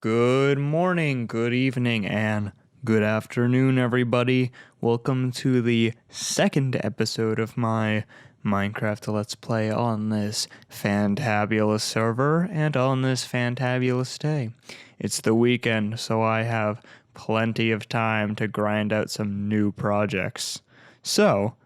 Good morning, good evening, and good afternoon, everybody. Welcome to the second episode of my Minecraft Let's Play on this fantabulous server and on this fantabulous day. It's the weekend, so I have plenty of time to grind out some new projects. So,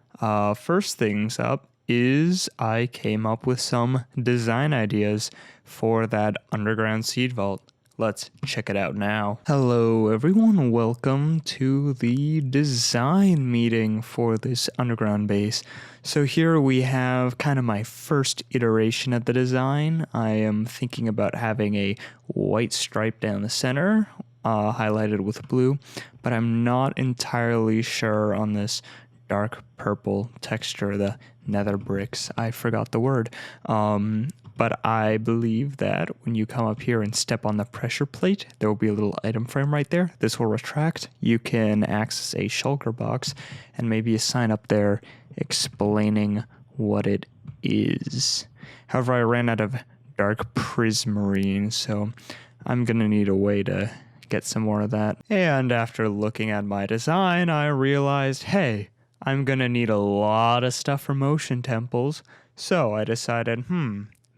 first things up is I came up with some design ideas for that underground seed vault. Let's check it out now. Hello everyone, welcome to the design meeting for this underground base. So here we have kind of my first iteration of the design. I am thinking about having a white stripe down the center, highlighted with blue, but I'm not entirely sure on this dark purple texture, the nether bricks. I forgot the word. But I believe that when you come up here and step on the pressure plate, there will be a little item frame right there. This will retract. You can access a shulker box and maybe a sign up there explaining what it is. However, I ran out of dark prismarine, so I'm going to need a way to get some more of that. And after looking at my design, I realized, hey, I'm going to need a lot of stuff for motion temples. So I decided,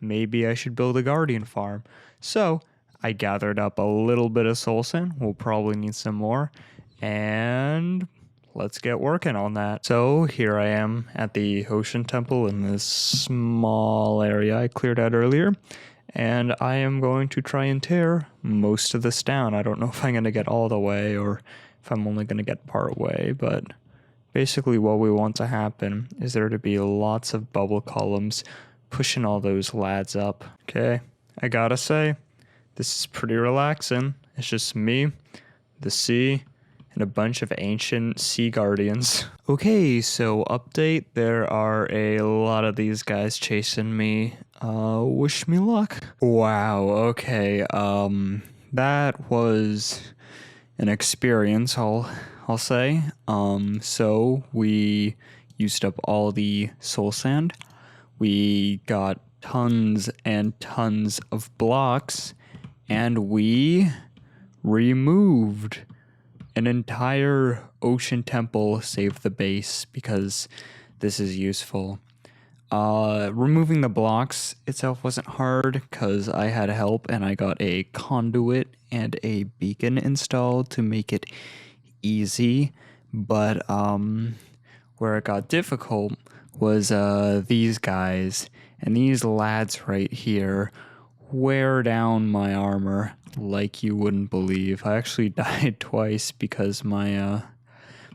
maybe I should build a guardian farm. So I gathered up a little bit of soul sand. We'll probably need some more. And let's get working on that. So here I am at the ocean temple in this small area I cleared out earlier. And I am going to try and tear most of this down. I don't know if I'm going to get all the way or if I'm only going to get part way, but basically what we want to happen is there to be lots of bubble columns pushing all those lads up. Okay, I gotta say, this is pretty relaxing. It's just me, the sea, and a bunch of ancient sea guardians. Okay, so update, there are a lot of these guys chasing me. Wish me luck. Wow, okay, that was an experience, I'll say. So we used up all the soul sand. We got tons and tons of blocks, and we removed an entire ocean temple, save the base, because this is useful. Removing the blocks itself wasn't hard, because I had help, and I got a conduit and a beacon installed to make it easy, but where it got difficult was these guys, and these lads right here wear down my armor like you wouldn't believe. I actually died twice because my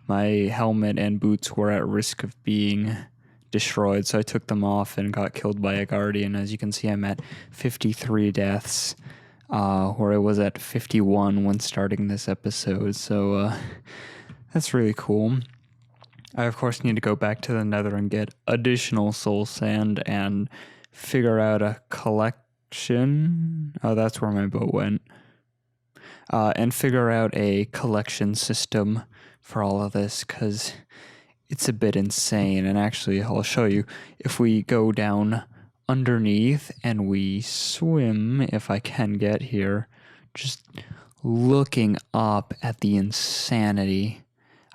helmet and boots were at risk of being destroyed, so I took them off and got killed by a guardian. As you can see, I'm at 53 deaths, where I was at 51 when starting this episode, so that's really cool. I, of course, need to go back to the nether and get additional soul sand and figure out a collection. Oh, that's where my boat went. And figure out a collection system for all of this, because it's a bit insane. And actually, I'll show you. If we go down underneath and we swim, if I can get here, just looking up at the insanity.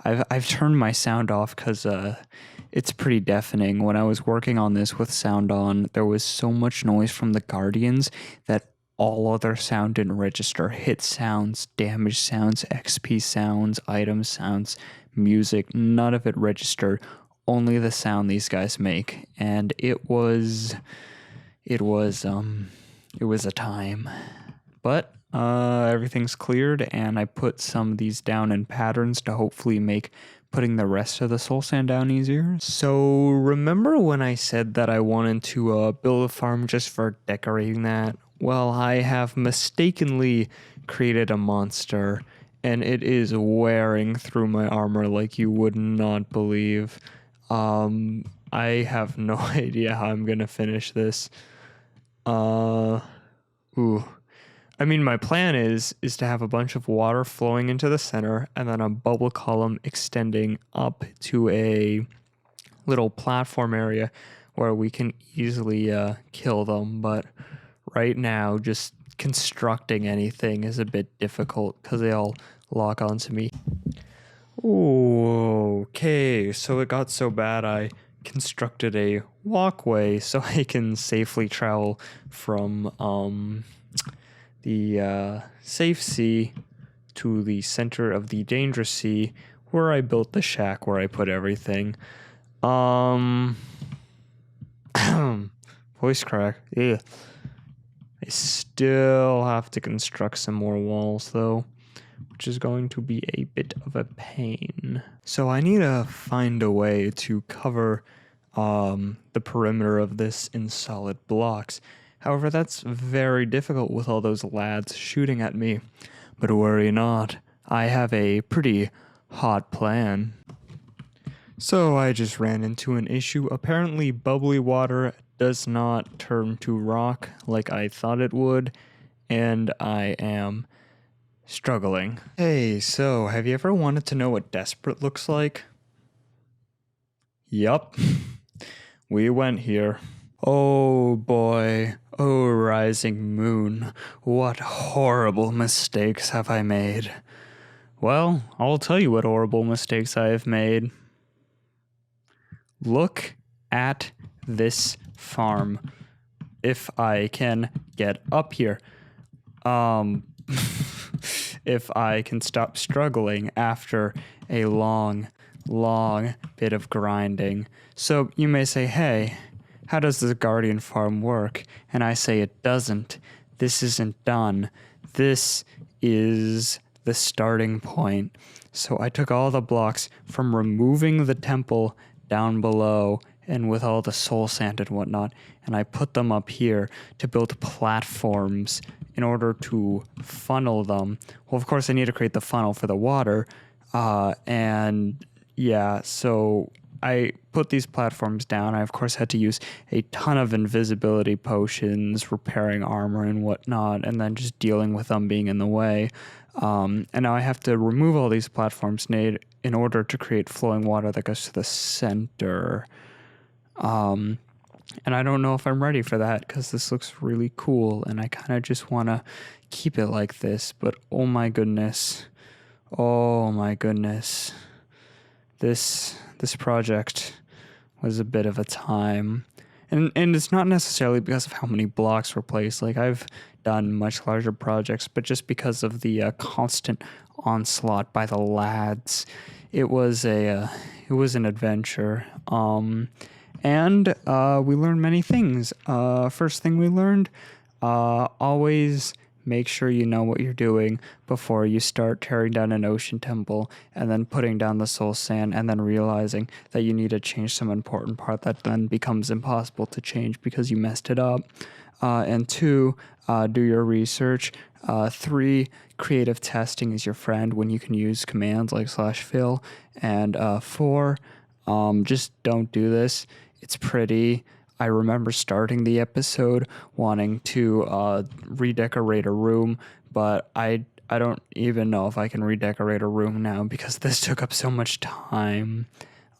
I've turned my sound off because it's pretty deafening. When I was working on this with sound on, there was so much noise from the guardians that all other sound didn't register. Hit sounds, damage sounds, XP sounds, item sounds, music, none of it registered. Only the sound these guys make, and it was a time. But everything's cleared, and I put some of these down in patterns to hopefully make putting the rest of the soul sand down easier. So remember when I said that I wanted to build a farm just for decorating that? Well, I have mistakenly created a monster, and it is wearing through my armor like you would not believe. I have no idea how I'm gonna finish this. I mean, my plan is to have a bunch of water flowing into the center and then a bubble column extending up to a little platform area where we can easily kill them. But right now, just constructing anything is a bit difficult because they all lock onto me. Ooh, okay, so it got so bad I constructed a walkway so I can safely travel from the safe sea to the center of the dangerous sea, where I built the shack where I put everything. Voice crack. Yeah. I still have to construct some more walls though, which is going to be a bit of a pain. So I need to find a way to cover the perimeter of this in solid blocks. However, that's very difficult with all those lads shooting at me. But worry not, I have a pretty hot plan. So I just ran into an issue. Apparently bubbly water does not turn to rock like I thought it would, and I am struggling. Hey, so have you ever wanted to know what desperate looks like? Yup. We went here. Oh boy, oh rising moon, what horrible mistakes have I made? Well, I'll tell you what horrible mistakes I have made. Look at this farm. If I can get up here. If I can stop struggling after a long bit of grinding. So you may say, hey, how does the Guardian farm work? And I say it doesn't. This isn't done. This is the starting point. So I took all the blocks from removing the temple down below and with all the soul sand and whatnot, and I put them up here to build platforms in order to funnel them. Well, of course, I need to create the funnel for the water, and yeah, so I put these platforms down. I, of course, had to use a ton of invisibility potions, repairing armor and whatnot, and then just dealing with them being in the way. And now I have to remove all these platforms in order to create flowing water that goes to the center. And I don't know if I'm ready for that because this looks really cool, and I kind of just want to keep it like this. But oh my goodness, this project was a bit of a time, and it's not necessarily because of how many blocks were placed. Like, I've done much larger projects, but just because of the constant onslaught by the lads, it was an adventure. And we learned many things. First thing we learned, always make sure you know what you're doing before you start tearing down an ocean temple and then putting down the soul sand and then realizing that you need to change some important part that then becomes impossible to change because you messed it up. And 2, do your research. 3, creative testing is your friend when you can use commands like /fill. And 4, just don't do this. It's pretty. I remember starting the episode wanting to redecorate a room, but I don't even know if I can redecorate a room now because this took up so much time.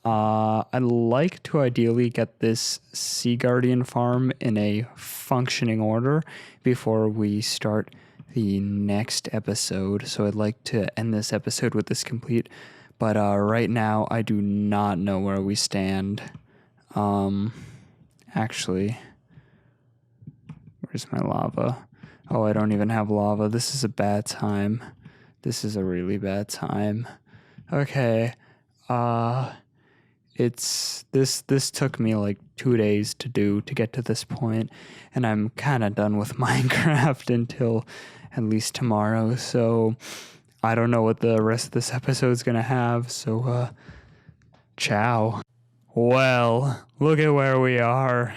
I'd like to ideally get this Sea Guardian farm in a functioning order before we start the next episode. So I'd like to end this episode with this complete. But right now, I do not know where we stand. Actually, where's my lava? Oh, I don't even have lava. This is a bad time. This is a really bad time. Okay. This took me like 2 days to get to this point, and I'm kind of done with Minecraft until at least tomorrow. So I don't know what the rest of this episode's gonna have. So ciao. Well, look at where we are.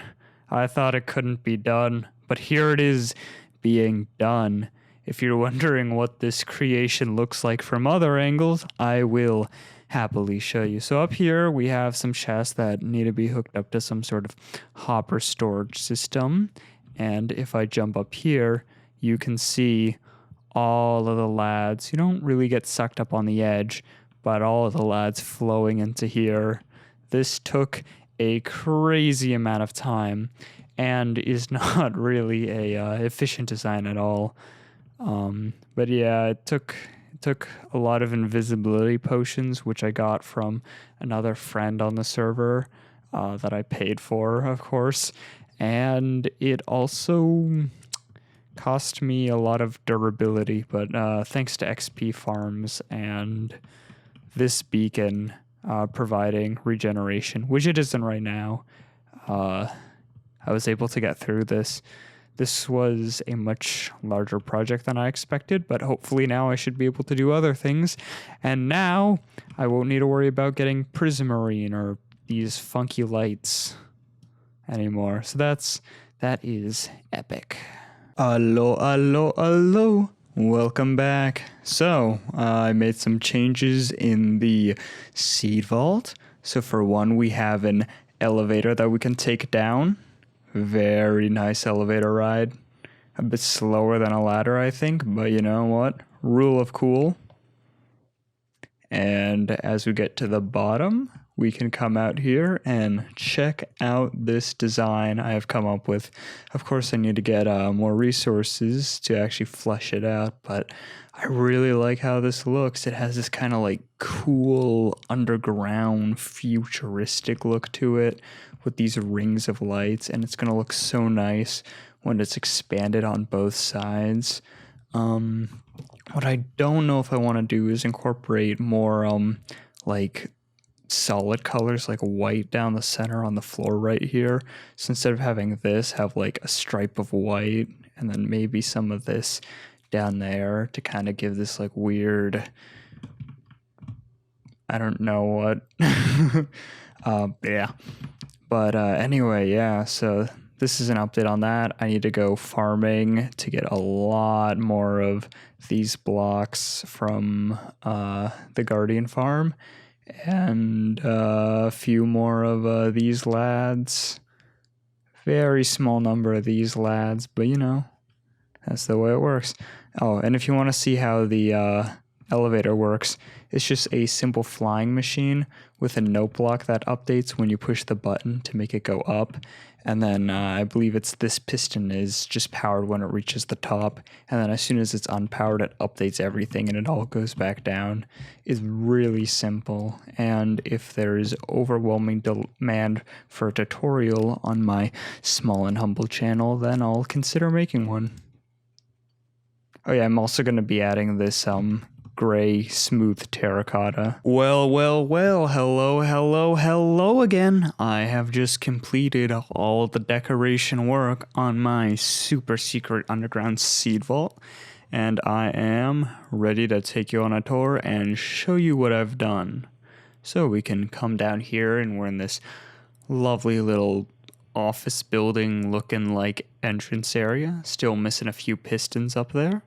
I thought it couldn't be done, but here it is being done. If you're wondering what this creation looks like from other angles, I will happily show you. So up here we have some chests that need to be hooked up to some sort of hopper storage system. And if I jump up here, you can see all of the lads. You don't really get sucked up on the edge, but all of the lads flowing into here. This took a crazy amount of time, and is not really a efficient design at all. But yeah, it took a lot of invisibility potions, which I got from another friend on the server that I paid for, of course, and it also cost me a lot of durability, but thanks to XP farms and this beacon providing regeneration, which it isn't right now, I was able to get through this. This was a much larger project than I expected, but hopefully now I should be able to do other things. And now I won't need to worry about getting prismarine or these funky lights anymore. So that is epic. Hello. Welcome back. So I made some changes in the seed vault. So for one, we have an elevator that we can take down. Very nice elevator ride. A bit slower than a ladder, I think, but you know what? Rule of cool. And as we get to the bottom, we can come out here and check out this design I have come up with. Of course, I need to get more resources to actually flesh it out, but I really like how this looks. It has this kind of like cool underground futuristic look to it with these rings of lights, and it's going to look so nice when it's expanded on both sides. What I don't know if I want to do is incorporate more like solid colors like white down the center on the floor right here. So instead of having this, have like a stripe of white and then maybe some of this down there to kind of give this like weird, I don't know what. Yeah. But anyway, yeah, so this is an update on that. I need to go farming to get a lot more of these blocks from the Guardian farm, and a few more of these lads. Very small number of these lads, but you know, that's the way it works. Oh, and if you want to see how the elevator works, it's just a simple flying machine with a note block that updates when you push the button to make it go up. And then I believe it's this piston is just powered when it reaches the top. And then as soon as it's unpowered, it updates everything and it all goes back down. It's really simple. And if there is overwhelming demand for a tutorial on my small and humble channel, then I'll consider making one. Oh yeah, I'm also going to be adding this gray smooth terracotta. Well, hello again. I have just completed all the decoration work on my super secret underground seed vault, and I am ready to take you on a tour and show you what I've done. So we can come down here, and we're in this lovely little office building looking like entrance area, still missing a few pistons up there.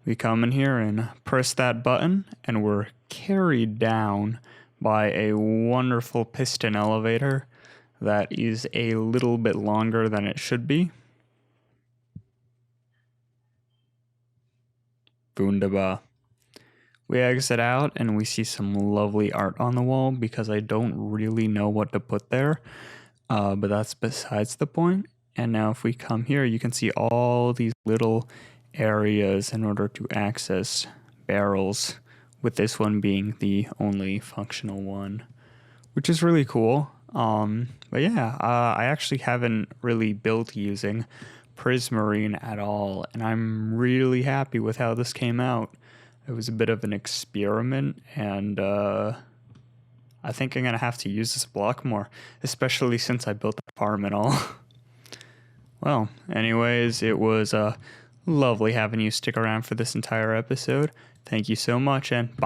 We come in here and press that button, and we're carried down by a wonderful piston elevator that is a little bit longer than it should be. Wunderbar. We exit out and we see some lovely art on the wall because I don't really know what to put there, but that's besides the point. And now if we come here, you can see all these little areas in order to access barrels, with this one being the only functional one, which is really cool. But yeah, I actually haven't really built using prismarine at all, and I'm really happy with how this came out. It was a bit of an experiment, and I think I'm gonna have to use this block more, especially since I built the farm and all. Well, anyways, it was lovely having you stick around for this entire episode. Thank you so much, and bye.